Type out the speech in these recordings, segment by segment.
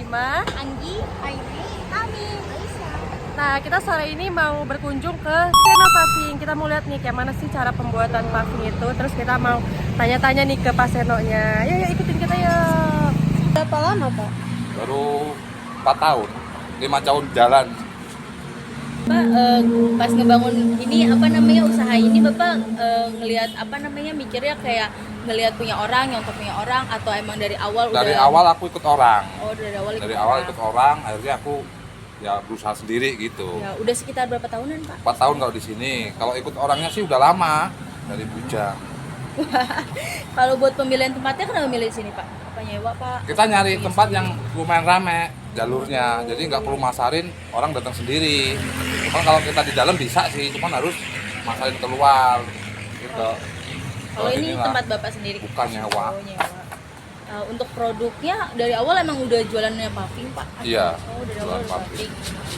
Bima, Anggi, Aini, Ami, Aisyah. nah kita sore ini mau berkunjung ke channel paving. Kita mau lihat nih kayak mana sih cara pembuatan paving itu. Terus kita mau tanya-tanya nih ke Pak Senonya. Yuk ikutin kita yuk. Berapa lama, Pak? Baru 4 tahun, 5 tahun jalan. Pak, pas ngebangun ini apa namanya usaha ini Bapak ngelihat apa namanya mikirnya kayak ngelihat punya orang, nyontoh punya orang atau emang dari awal Dari udah awal aku ikut orang. Oh, dari awal Dari awal ikut orang, akhirnya aku ya berusaha sendiri gitu. Ya, udah sekitar berapa tahunan, Pak? 4 tahun kalau di sini. Kalau ikut orangnya sih udah lama dari Bujang. Kalau buat pemilihan tempatnya kenapa milih sini, Pak? Apa nyewa, Pak? Kita nyari tempat yang lumayan rame jalurnya, jadi nggak perlu masarin orang datang sendiri. Cuman kalau kita di dalam bisa sih, cuman harus masarin keluar gitu. Kalau ini inilah, tempat Bapak sendiri? bukan nyewa. Oh, nyewa. Untuk produknya dari awal emang udah jualannya paving, Pak? Iya, Oh, dari jualan awal udah paving. paving.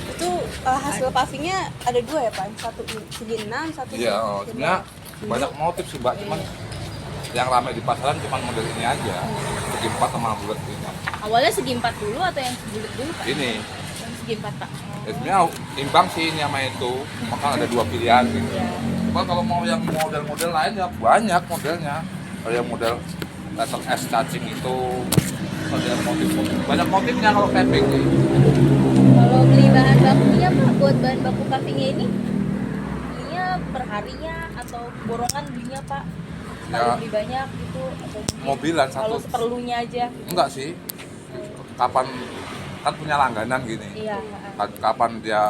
Itu hasil pavingnya ada dua ya, Pak? Satu segi 6, satu Iya, sebenarnya banyak motif sih Mbak, cuman yang ramai di pasaran cuman model ini aja, segi 4 sama bulat ini. Awalnya segi 4 dulu atau yang bulat dulu, Pak? Ini Yang segi 4, Pak. ya sebenarnya imbang sih ini sama itu, maka ada dua pilihan gitu. Iya. Cuma kalau mau yang model-model lain ya banyak modelnya. Kalau yang model letter S cacing itu ada motif, banyak motifnya kalau camping nih. Kalau beli bahan bakunya, Pak, buat bahan baku pavingnya ini belinya per harinya atau borongan belinya, Pak? Sekali Ya. beli banyak gitu atau mungkin Mobilan kalau satu. seperlunya aja? Enggak sih, kapan kan punya langganan gini. Iya. Kapan dia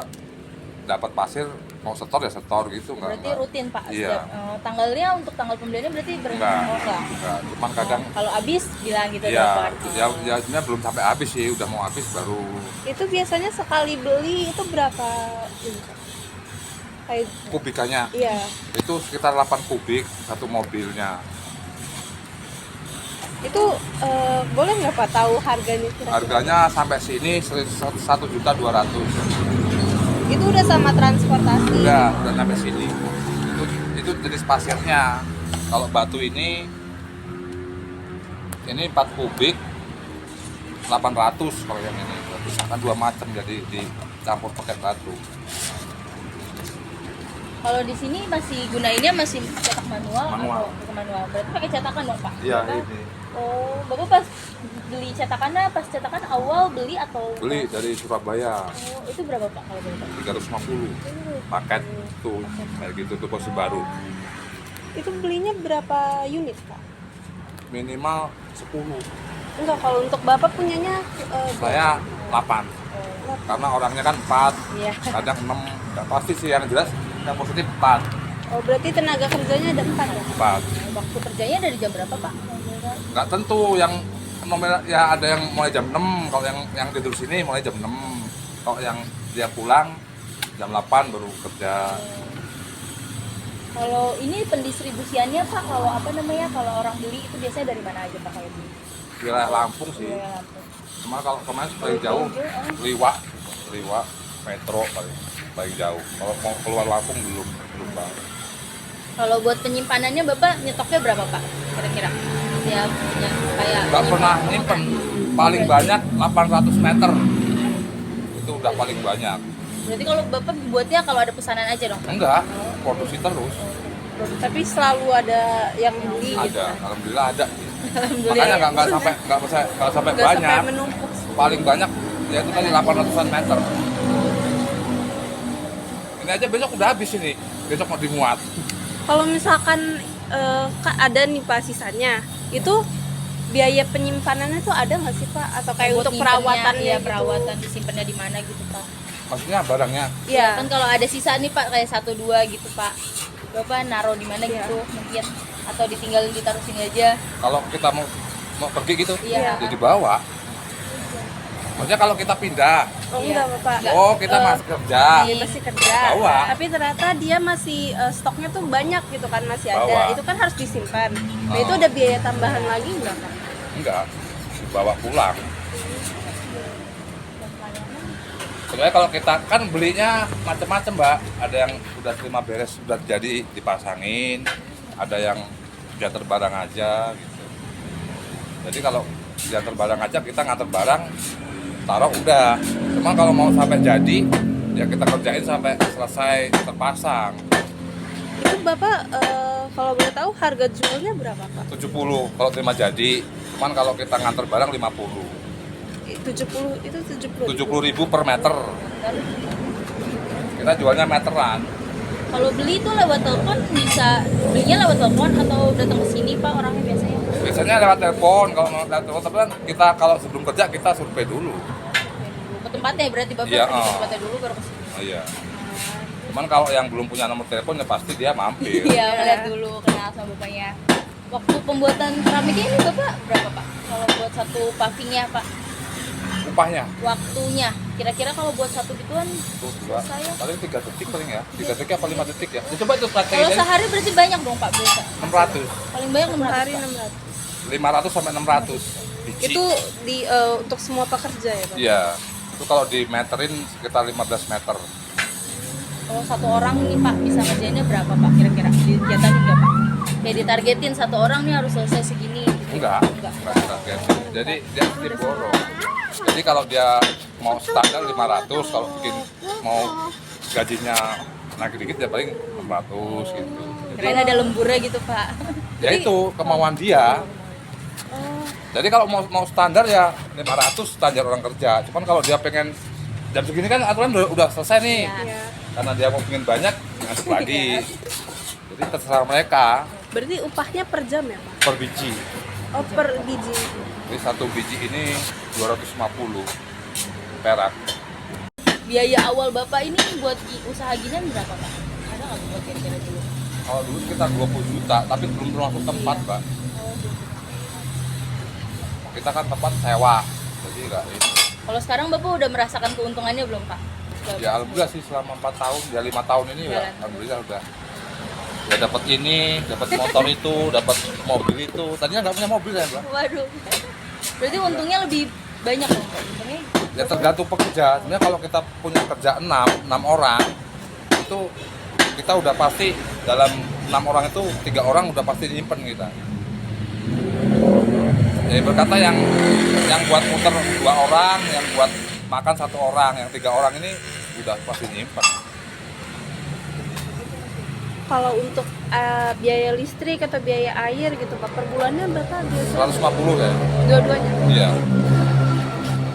dapat pasir mau setor ya setor gitu Berarti enggak. rutin, Pak? Iya. Setiap, tanggalnya untuk tanggal pembeliannya berarti Enggak, Oh, enggak. enggak. Cuman kadang Kalau habis bilang gitu ya, dapat. ya sebenarnya belum sampai habis sih, udah mau habis baru. Itu biasanya sekali beli itu berapa ini, Pak? Kayak Kubikannya iya. itu sekitar 8 kubik satu mobilnya. Itu boleh nggak Pak tahu harganya kira-kira? Harganya sampai sini 1.200.000. Itu udah sama transportasi. Udah sampai sini. Itu jenis pasirnya. Kalau batu ini 4 kubik 800 kalau yang ini. Kan dua macam jadi dicampur pakai batu. Kalau di sini masih gunainnya masih cetak manual, Manual. atau manual? Berarti pakai cetakan dong, Pak? Iya, Bapak- ini. Oh, Bapak pas beli cetakannya, pas cetakan awal beli atau? Beli dari Surabaya Oh, itu berapa, Pak, kalau boleh tahu? 350 paket tuh kayak gitu tuh posisi baru. Itu belinya berapa unit, Pak? Minimal 10. Enggak, kalau untuk Bapak punyanya Saya 8. Karena orangnya kan 4, Iya. kadang 6. Nggak pasti sih yang jelas yang positif 4. oh berarti tenaga kerjanya ada 4 ya? 4. Waktu kerjanya dari jam berapa, Pak? Kalau boleh tahu? Nggak tentu yang nomor ya ada yang mulai jam 6, kalau yang tidur sini mulai jam 6. Kalau yang dia pulang jam 8 baru kerja. Kalau ini pendistribusiannya, Pak, kalau apa namanya, kalau orang beli itu biasanya dari mana aja, Pak, kalau beli? Wilayah Lampung sih. Wilayah Lampung. Cuma kalau kemarin paling jauh Liwa, Metro paling jauh. Kalau mau keluar Lampung belum banget. Kalau buat penyimpanannya Bapak nyetoknya berapa, Pak? Kira-kira? Ya, punya kayak Nggak pernah nyimpen, paling banyak 800 meter. Itu udah paling banyak. Berarti kalau Bapak buatnya kalau ada pesanan aja dong, Pak? Enggak, produksi terus. Tapi selalu ada yang beli gitu. Ada, alhamdulillah ada. Alhamdulillah. Makanya Ya. nggak sampai Nggak banyak. sampai menumpuk. Paling banyak ya itu tadi 800-an meter. Ini aja besok udah habis ini. Besok mau dimuat. Kalau misalkan ada nih Pak sisanya, itu biaya penyimpanannya tuh ada nggak sih Pak? Atau kayak Buat untuk nyimpennya, perawatannya ya, gitu? perawatan disimpannya di mana gitu, Pak? Maksudnya barangnya Iya. Kan kalau ada sisa nih, Pak, kayak 1-2 gitu, Pak. Bapak naruh di mana Iya. gitu mungkin atau ditinggalin ditaruh sini aja. kalau kita mau pergi gitu, Iya. ya dibawa. Maksudnya kalau kita pindah, Oh Iya. enggak Bapak. oh kita masih kerja, Dia masih kerja. Bawa. Tapi ternyata dia masih stoknya tuh banyak gitu kan, masih ada. Bawa. Itu kan harus disimpan. Nah, Oh. itu ada biaya tambahan lagi enggak Pak? enggak, dibawa pulang. Sebenarnya kalau kita kan belinya macam-macam Mbak, ada yang udah terima beres sudah jadi dipasangin, ada yang diantar barang aja gitu. Jadi kalau diantar barang aja kita ngantar barang taruh udah. Cuma kalau mau sampai jadi, ya kita kerjain sampai selesai terpasang. Itu Bapak kalau boleh tahu harga jualnya berapa Pak? 70 kalau terima jadi. Cuman kalau kita nganter barang 50. 70 itu 70. 70.000 per meter. Kita jualnya meteran. Kalau beli itu lewat telepon, bisa belinya lewat telepon atau datang ke sini Pak orangnya biasanya? Biasanya lewat telepon. Kalau mau lewat telepon, tapi kan kita kalau sebelum kerja kita survei dulu. Ke tempatnya berarti Bapak Iya, pergi ke oh. tempatnya dulu baru ke sini. Oh iya. Cuman kalau yang belum punya nomor telepon ya pasti dia mampir. Iya, lihat dulu kenal sama bapaknya. Waktu pembuatan keramiknya ini Bapak berapa Pak? Kalau buat satu pavingnya Pak, Upahnya waktunya kira-kira kalau buat satu gituan tuh dua, selesai ya? paling 3 detik paling ya. 3 detik apa 5 detik ya. Coba itu Kalau praktekin sehari berarti banyak dong Pak biasa. 600. Paling banyak 600 Hari Pak. 500 sampai 600 biji. Itu di untuk semua pekerja ya Pak? Iya. Itu kalau dimeterin sekitar 15 meter. Kalau satu orang nih Pak bisa ngerjainnya berapa Pak kira-kira? Dijatahin nggak Pak? Kayak ditargetin satu orang nih harus selesai segini. Gitu. Enggak targetin. Jadi dia diborong. Jadi kalau dia mau standar 500, kalau bikin mau gajinya naik dikit ya paling 600 gitu. Kirain ada lemburnya gitu Pak. Ya itu kemauan dia. Jadi kalau mau standar ya 500 standar orang kerja. Cuman kalau dia pengen jam segini kan aturan udah selesai nih. Iya. Karena dia mau pengen banyak ngasih lagi. Jadi terserah mereka Berarti upahnya per jam ya Pak? per biji. Oh per biji. Jadi satu biji ini 250 perak. Biaya awal Bapak ini buat usaha ginian berapa Pak? Ada nggak buat kira-kira dulu? Kalau dulu kita 20 juta, tapi belum termasuk tempat, Mbak. Kita kan tempat sewa, jadi enggak itu. Kalau sekarang Bapak udah merasakan keuntungannya belum Pak? Ya alhamdulillah sih selama 4 tahun, ya 5 tahun ini ya Jalan. alhamdulillah udah. Ya dapat ini, dapat motor itu, dapat mobil itu. Tadinya nggak punya mobil ya, Mbak. Waduh. Berarti untungnya lebih banyak dong Pak? Untungnya Ya tergantung pekerja. Sebenarnya kalau kita punya kerja 6 orang, itu kita udah pasti dalam 6 orang itu 3 orang udah pasti nyimpen kita. Jadi berkata yang buat muter 2 orang, yang buat makan 1 orang, yang 3 orang ini udah pasti nyimpen. Kalau untuk biaya listrik atau biaya air gitu Pak, per bulannya berapa biasanya? 150 ya. Dua-duanya? Iya.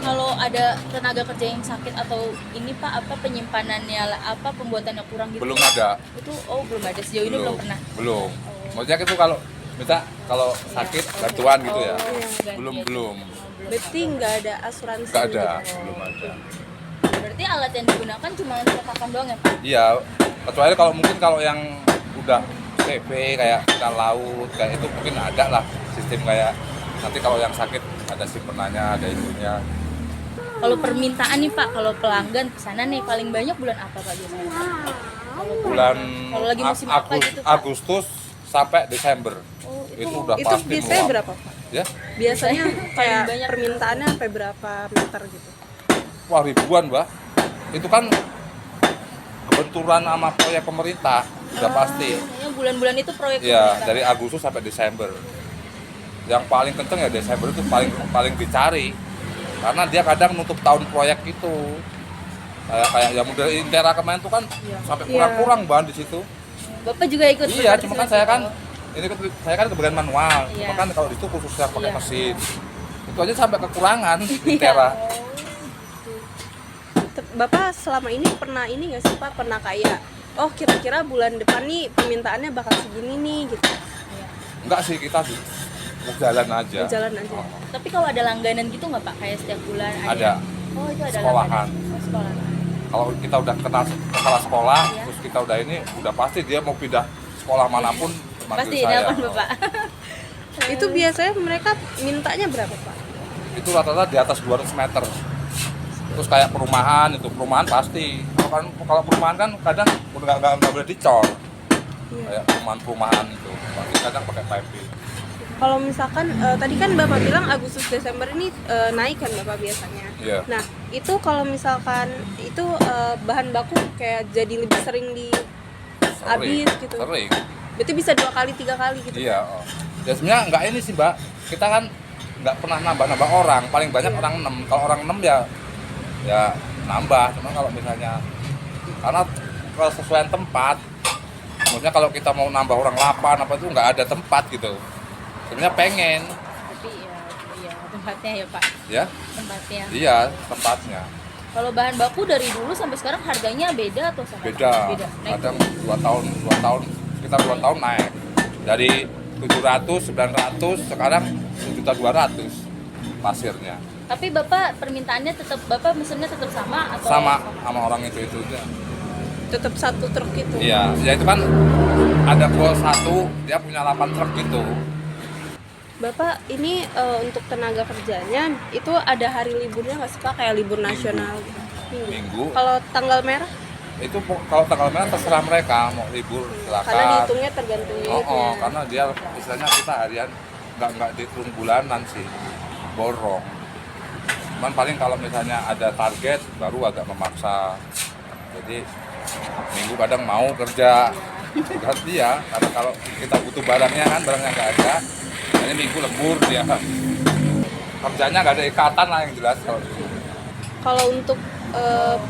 kalau ada tenaga kerja yang sakit atau ini Pak apa penyimpanannya apa pembuatannya kurang gitu? Belum ada. Itu belum ada sejauh ini belum pernah. Belum. Maksudnya itu kalau minta kalau sakit bantuan gitu ya. Gantian. Belum. Berarti nggak ada asuransi? Enggak ada, gitu? belum ada. Berarti alat yang digunakan cuma cetakan doang ya Pak? Iya, kecuali kalau mungkin kalau yang udah PV kayak ikan laut kayak itu mungkin ada lah sistem kayak nanti kalau yang sakit ada simpenannya, ada itunya. Kalau permintaan nih Pak, kalau pelanggan kesana nih paling banyak bulan apa Pak biasanya? Bulan Kalau lagi musim apa gitu, Pak? Agustus sampai Desember. Itu udah Itu pasti biasanya meluap. berapa Pak? Ya, Biasanya kayak banyak. permintaannya sampai berapa meter gitu? wah ribuan, Mbak. Itu kan kebenturan sama proyek pemerintah, udah pasti. Kayaknya bulan-bulan itu proyek Ya, pemerintah. dari Agustus sampai Desember. Yang paling kenceng ya Desember itu paling dicari. Karena dia kadang nutup tahun proyek itu. Kayak yang model Intera kemarin tuh kan sampai kurang-kurang bahan di situ. Bapak juga ikut? Iya, cuma kan berpartisipasi? saya kan ini saya kan kebagian manual. Iya. Cuma kan kalau di situ khusus yang pakai Iya. mesin. Itu aja sampai kekurangan Intera. Bapak selama ini pernah ini nggak sih Pak? Pernah kayak, oh kira-kira bulan depan nih permintaannya bakal segini nih gitu? Enggak sih, kita jalan aja. Jalan aja. Tapi kalau ada langganan gitu nggak Pak? Kayak setiap bulan Ada. Oh itu ada Sekolahan. langganan. Oh, sekolahan. Kalau kita udah kenal kepala sekolah, Iya. terus kita udah ini, udah pasti dia mau pindah sekolah manapun manggil Pasti saya. nelpon Bapak. Itu biasanya mereka mintanya berapa Pak? Itu rata-rata di atas 200 meter. Terus kayak perumahan pasti. Kalau perumahan kan kadang udah nggak boleh dicor. Kayak perumahan itu pasti kadang pakai piping. Kalau misalkan tadi kan Bapak bilang Agustus Desember ini naik kan Bapak biasanya. Iya. Nah, itu kalau misalkan itu bahan baku kayak jadi lebih sering di habis gitu. Sering. Berarti bisa 2 kali 3 kali gitu. Iya. Ya sebenarnya nggak ini sih Mbak. Kita kan nggak pernah nambah-nambah orang. Paling banyak orang 6. Kalau orang 6 ya ya nambah. Cuma kalau misalnya karena kesesuaian tempat, maksudnya kalau kita mau nambah orang 8 apa itu nggak ada tempat gitu. Sebenarnya pengen Tapi ya, iya tempatnya ya Pak. ya, Tempatnya. iya tempatnya Kalau bahan baku dari dulu sampai sekarang harganya beda atau sama? beda. Naik. Kadang 2 tahun kita 2 tahun naik dari 700 900 sekarang 1.200.000 pasirnya. Tapi Bapak permintaannya tetap Bapak mesennya tetap sama atau Sama orang itu aja. Tetap satu truk itu. Iya, ya itu kan ada gol 1 dia punya 8 truk gitu. Bapak ini untuk tenaga kerjanya itu ada hari liburnya nggak sih Pak, kayak libur nasional gitu? Minggu. Kalau tanggal merah Itu kalau tanggal merah terserah mereka mau libur silakan. karena dihitungnya tergantung unitnya. Karena dia istilahnya kita harian nggak dihitung bulanan sih, borong. Cuman paling kalau misalnya ada target baru agak memaksa. Jadi minggu kadang mau kerja ganti ya, karena kalau kita butuh barangnya nggak ada, ini minggu lembur dia. Kerjanya nggak ada ikatan lah yang jelas kalau gitu. Kalau untuk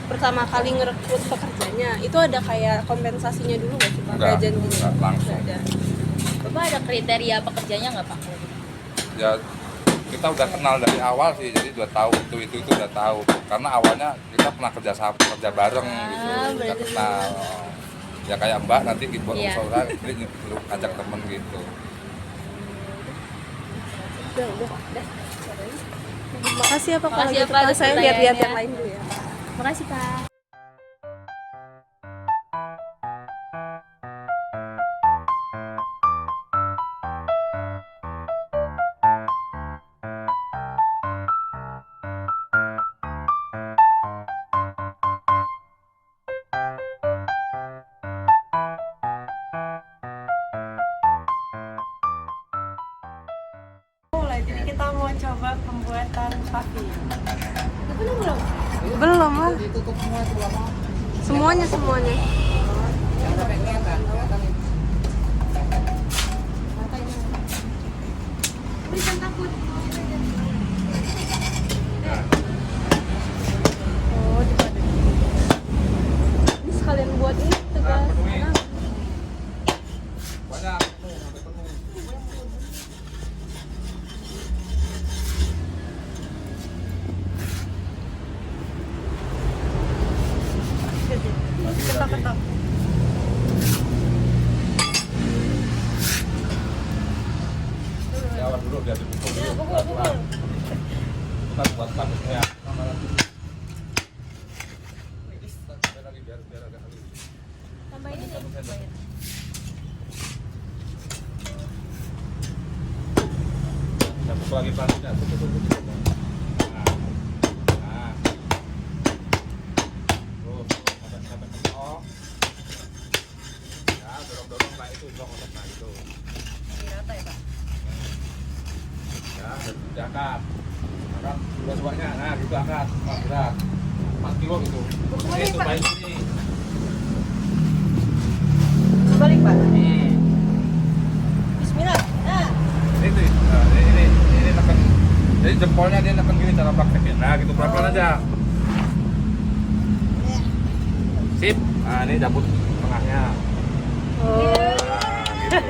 pertama kali ngerekrut pekerjanya itu ada kayak kompensasinya dulu nggak sih Pak? Enggak, Kayak janji? enggak, langsung. Nggak ada. Bapak ada kriteria pekerjanya nggak Pak? Ya kita udah kenal dari awal sih, jadi udah tahu itu udah tahu. Karena awalnya kita pernah kerja bareng gitu, udah berarti kenal. Ya kayak Mbak nanti buat Iya. usaha ini lu ajak temen gitu. Udah. Makasih ya Pak, kalau Makasih ya, gitu Pak, Pak. atas Saya lihat-lihat yang pertanyaannya. lain dulu ya. Makasih Pak. Mulai, jadi kita mau coba pembuatan paving. Belum lah. Semuanya. Oh, dipadat. Ini sekalian buat ini tegas. Banyak. Ketok-ketok. Ya dulu biar dipukul dulu. Kita buat panduknya. Biar agak halus. Tambah ini nih. Kita pukul lagi panduknya. Tuh. Nah. Terus sampai mentok. Ya, dorong kayak itu, dorong nah gitu. Rata ya Pak? Ya, diangkat. Angkat dua-duanya. Nah, gitu angkat. Wah, berat. 4 kilo gitu. Ini itu baik ini. Balik Pak. Hmm. Bismillah. Nah. Ini tekan. Jadi jempolnya dia tekan gini cara prakteknya. Nah, gitu pelan-pelan aja. Sip. Nah, ini cabut tengahnya. Oh, Nah, gitu.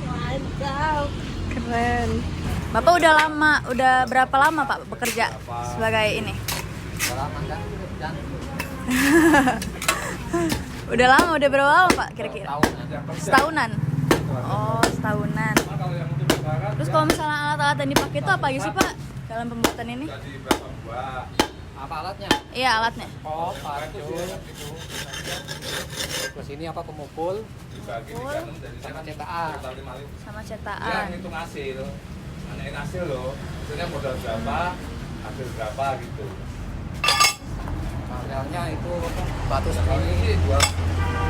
mantap. Keren. Bapak udah berapa lama Pak bekerja sebagai ini? Udah lama, udah berapa lama Pak kira-kira? Setahunan. Oh, setahunan. Cuma kalau yang untuk sekarang Terus kalau misalnya alat-alat yang dipakai itu apa aja sih Pak dalam pembuatan ini? jadi berapa buah? Apa alatnya? Iya, alatnya. Oh, pancur. Terus ini apa pemukul Dibagi di kanan dari sama sana. cetakan. Sama Dia cetakan. ngitung hasil. Nanyain hasil loh. Hasilnya modal berapa, hasil berapa gitu. Materialnya itu apa? Batu Kalau screening. ini jual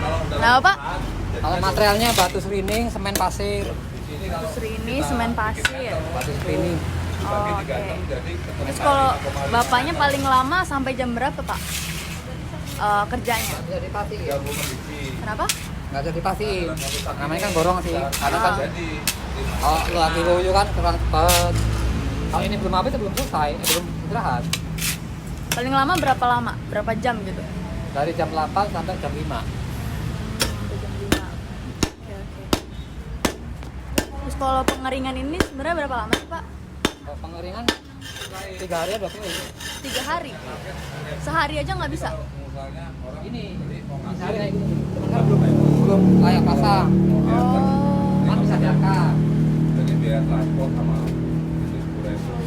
kalau dalam Nah, Pak? tempat, jadinya Kalau materialnya batu screening, semen pasir. di sini kalau Ini kita semen bikin pasir. metal, Batu screening. dibagi Oh, 3 oke. jam jadi ketemu Terus kalau 5,5. bapaknya paling lama sampai jam berapa Pak? Kerjanya. Nggak bisa dipastiin. 30 biji. Kenapa? Nggak bisa dipastiin. Namanya kan borong sih. Karena kan Jadi kalau lagi loyo kan kurang cepat. Kalau ini belum habis, belum selesai, belum istirahat. Paling lama berapa lama? Berapa jam gitu? Dari jam 8 sampai jam 5. Sampai jam 5. Oke, oke. Terus kalau pengeringan ini sebenarnya berapa lama sih, Pak? Kalau pengeringan 3 hari ada kali. 3 hari. Sehari aja nggak bisa. Ini sehari kayak gini. Cuman kan belum layak pasang. Oh. Kan bisa diangkat. Jadi biaya transport sama itu 10.000.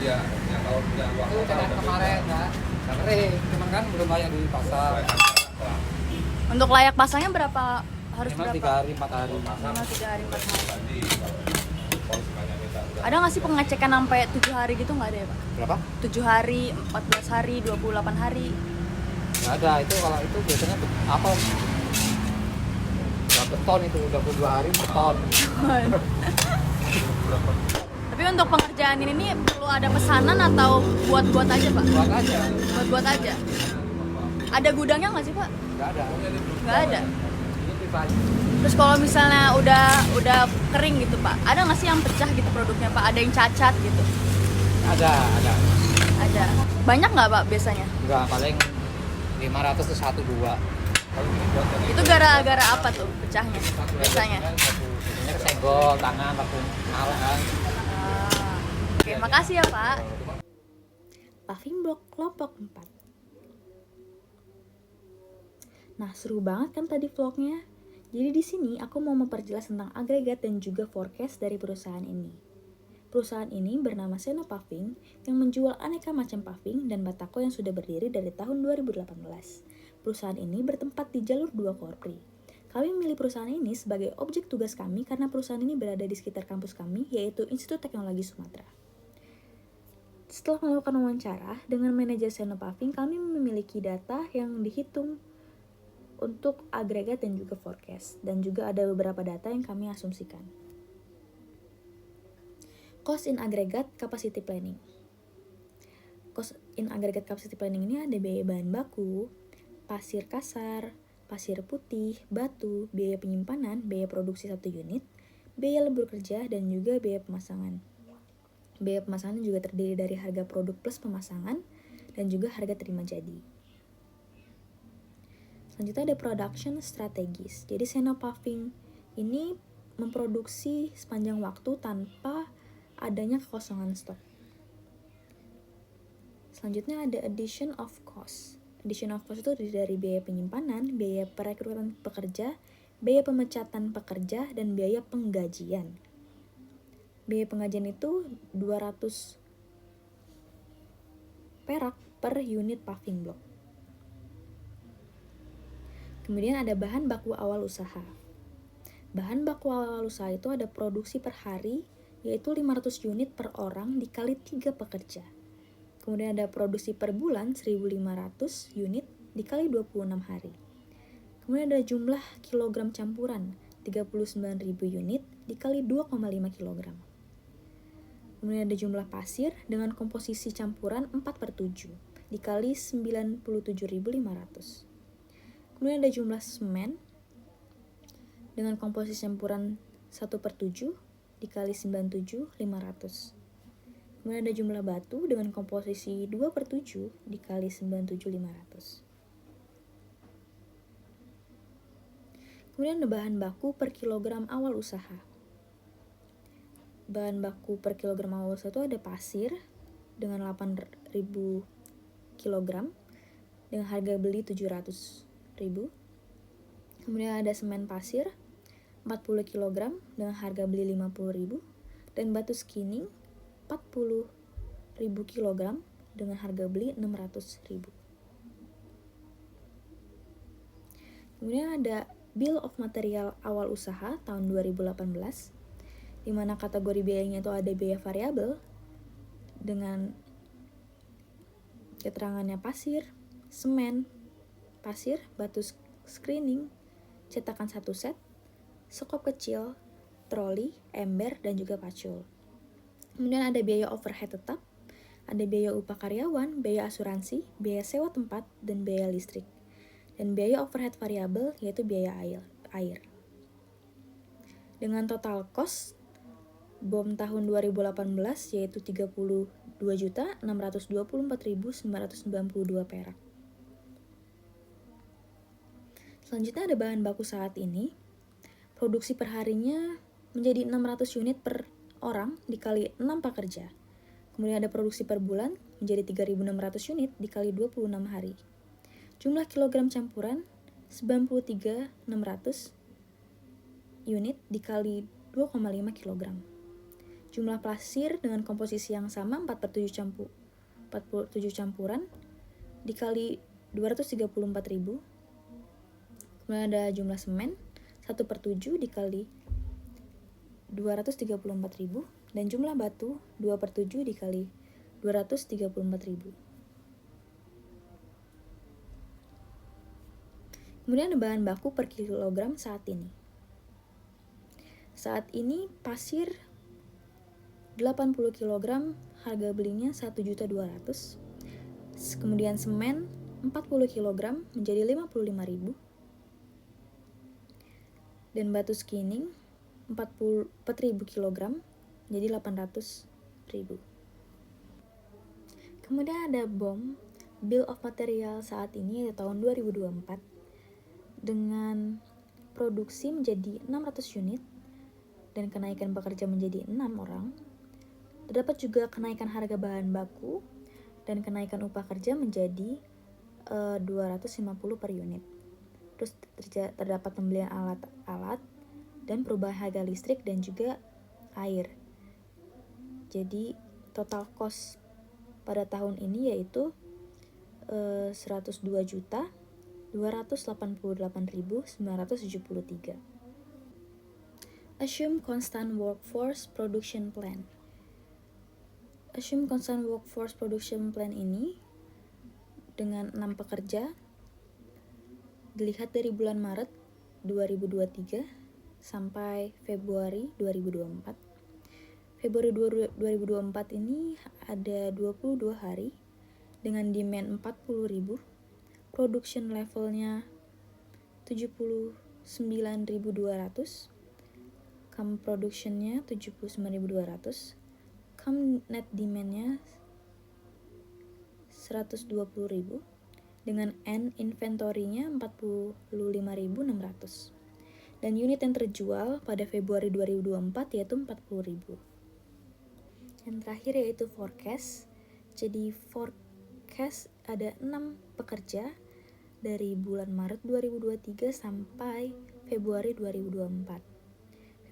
Iya, yang kalau punya uang Itu kayak kemarin kan. Udah kering. Cuman kan belum layak dipasang. Untuk layak pasangnya berapa? Harus Minimal 3 berapa? hari 4 hari. Minimal 3 hari 4 hari. Tadi polisi banyak minta udah. Ada nggak sih pengecekan sampai 7 hari gitu nggak ada ya, Pak? Berapa? 7 hari, 14 hari, 28 hari. Nggak ada. Itu kalau itu biasanya apa? Udah beton itu, udah 22 hari beton. Tapi untuk pengerjaan ini perlu ada pesanan atau buat-buat aja, Pak? Buat aja. Buat-buat aja. Ada gudangnya nggak sih, Pak? Nggak ada. Nggak ada. Ini privasi. Terus kalau misalnya udah kering gitu, Pak, ada nggak sih yang pecah gitu produknya, Pak? Ada yang cacat gitu? Ada. Ada. Banyak nggak, Pak, biasanya? Enggak, paling 500 tuh 1 2. Itu gara-gara apa tuh pecahnya biasanya? Biasanya kesenggol tangan waktu nyala kan. Ah, oke, makasih ya, Pak. Paving Block kelompok 4. Nah, seru banget kan tadi vlognya? Jadi di sini aku mau memperjelas tentang agregat dan juga forecast dari perusahaan ini. Perusahaan ini bernama Seno Paving yang menjual aneka macam paving dan batako yang sudah berdiri dari tahun 2018. Perusahaan ini bertempat di jalur 2 Korpri. Kami memilih perusahaan ini sebagai objek tugas kami karena perusahaan ini berada di sekitar kampus kami, yaitu Institut Teknologi Sumatera. Setelah melakukan wawancara dengan manajer Seno Paving, kami memiliki data yang dihitung untuk agregat dan juga forecast, dan juga ada beberapa data yang kami asumsikan. Cost in aggregate capacity planning. Cost in aggregate capacity planning ini ada biaya bahan baku, pasir kasar, pasir putih, batu, biaya penyimpanan, biaya produksi 1 unit, biaya lembur kerja, dan juga biaya pemasangan. Biaya pemasangan juga terdiri dari harga produk plus pemasangan, dan juga harga terima jadi. Selanjutnya ada production strategis. Jadi Seno Paving ini memproduksi sepanjang waktu tanpa adanya kekosongan stok. Selanjutnya ada addition of cost. Addition of cost itu terdiri dari biaya penyimpanan, biaya perekrutan pekerja, biaya pemecatan pekerja, dan biaya penggajian. Biaya penggajian itu 200 perak per unit paving block. Kemudian ada bahan baku awal usaha. Bahan baku awal usaha itu ada produksi per hari, yaitu 500 unit per orang dikali 3 pekerja. Kemudian ada produksi per bulan 1.500 unit dikali 26 hari. Kemudian ada jumlah kilogram campuran 39.000 unit dikali 2,5 kg. Kemudian ada jumlah pasir dengan komposisi campuran 4/7 dikali 97.500. Kemudian ada jumlah semen dengan komposisi campuran 1/7 dikali 97.500. Kemudian ada jumlah batu dengan komposisi 2/7 dikali 97.500. Kemudian ada bahan baku per kilogram awal usaha. Bahan baku per kilogram awal usaha itu ada pasir dengan 8.000 kg dengan harga beli 700.000. Kemudian ada semen pasir 40 kg dengan harga beli 50.000 dan batu skinning 40.000 kg dengan harga beli 600.000. Kemudian ada bill of material awal usaha tahun 2018 di mana kategori biayanya itu ada biaya variabel dengan keterangannya pasir, semen, pasir, batu screening, cetakan 1 set, sekop kecil, troli, ember, dan juga pacul. Kemudian ada biaya overhead tetap, ada biaya upah karyawan, biaya asuransi, biaya sewa tempat, dan biaya listrik. Dan biaya overhead variabel yaitu biaya air. Dengan total cost BOM tahun 2018 yaitu 32.624.992 perak. Selanjutnya ada bahan baku saat ini. Produksi perharinya menjadi 600 unit per orang dikali 6 pekerja. Kemudian ada produksi per bulan menjadi 3.600 unit dikali 26 hari. Jumlah kilogram campuran 93.600 unit dikali 2,5 kg. Jumlah pasir dengan komposisi yang sama 47 campuran dikali 234.000. Kemudian ada jumlah semen 1/7 dikali 234.000 dan jumlah batu 2/7 dikali 234.000. Kemudian ada bahan baku per kilogram saat ini. Saat ini pasir 80 kg harga belinya 1.200.000. Kemudian semen 40 kg menjadi 55.000. Dan batu skining 4.000 kg jadi 800.000. Kemudian ada BOM Bill of Material saat ini di tahun 2024 dengan produksi menjadi 600 unit dan kenaikan pekerja menjadi 6 orang. Terdapat juga kenaikan harga bahan baku dan kenaikan upah kerja menjadi 250 per unit. Terus terdapat pembelian alat-alat dan perubahan harga listrik dan juga air. Jadi total cost pada tahun ini yaitu 102.288.973. Assume constant workforce production plan. Assume constant workforce production plan ini dengan 6 pekerja dilihat dari bulan Maret 2023 sampai Februari 2024. Februari 2024 ini ada 22 hari dengan demand 40.000, production levelnya 79.200, come productionnya 79.200, come net demandnya 120.000 dengan end inventory-nya 45.600. Dan unit yang terjual pada Februari 2024 yaitu 40.000. Yang terakhir yaitu forecast. Jadi forecast ada 6 pekerja dari bulan Maret 2023 sampai Februari 2024.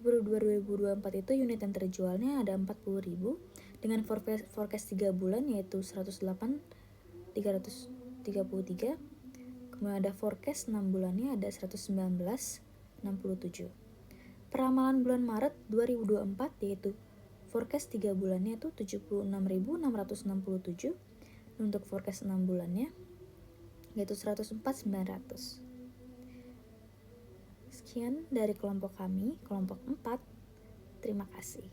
Februari 2024 itu unit yang terjualnya ada 40.000 dengan forecast 3 bulan yaitu 108.333. Kemudian ada forecast 6 bulannya ada 119.67. Peramalan bulan Maret 2024 yaitu forecast 3 bulannya itu 76.667. Untuk forecast 6 bulannya yaitu 104.900. Sekian dari kelompok kami, kelompok 4. Terima kasih.